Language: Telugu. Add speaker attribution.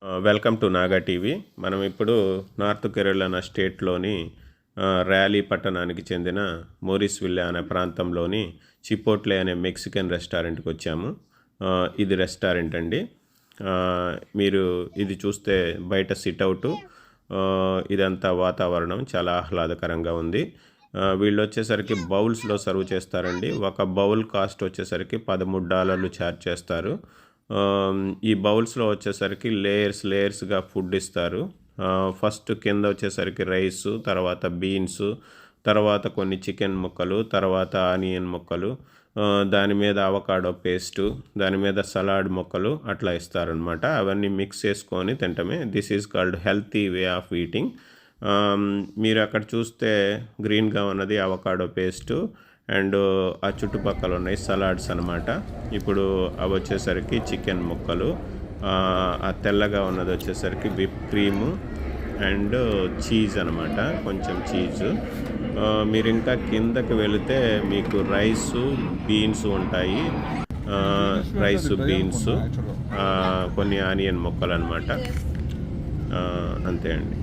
Speaker 1: Welcome to Naga TV. మనం ఇప్పుడు నార్త్ కెరోలినా స్టేట్లోని ర్యాలీ పట్టణానికి చెందిన మోరిస్విల్లే అనే ప్రాంతంలోని చిపోట్లే అనే మెక్సికన్ రెస్టారెంట్కి వచ్చాము. ఇది రెస్టారెంట్ అండి. మీరు ఇది చూస్తే బయట సిట్అవుట్, ఇదంతా వాతావరణం చాలా ఆహ్లాదకరంగా ఉంది. వీళ్ళు వచ్చేసరికి బౌల్స్లో సర్వ్ చేస్తారండి. ఒక బౌల్ కాస్ట్ వచ్చేసరికి $13 ఛార్జ్ చేస్తారు. ఈ బౌల్స్లో వచ్చేసరికి లేయర్స్గా ఫుడ్ ఇస్తారు. ఫస్ట్ కింద వచ్చేసరికి రైసు, తర్వాత బీన్స్, తర్వాత కొన్ని చికెన్ ముక్కలు, తర్వాత ఆనియన్ ముక్కలు, దాని మీద అవకాడో పేస్టు, దాని మీద సలాడ్ ముక్కలు అట్లా ఇస్తారనమాట. అవన్నీ మిక్స్ చేసుకొని తింటమే. This is called healthy way of eating. మీరు అక్కడ చూస్తే గ్రీన్గా ఉన్నది అవకాడో పేస్టు అండ్ ఆ చుట్టుపక్కల ఉన్నాయి సలాడ్స్ అనమాట. ఇప్పుడు అవి వచ్చేసరికి చికెన్ ముక్కలు, ఆ తెల్లగా ఉన్నది వచ్చేసరికి విప్ క్రీము అండ్ చీజ్ అనమాట, కొంచెం చీజు. మీరు ఇంకా కిందకి వెళితే మీకు రైసు, బీన్స్ ఉంటాయి. రైసు, బీన్స్, కొన్ని ఆనియన్ ముక్కలు అనమాట. అంతే అండి.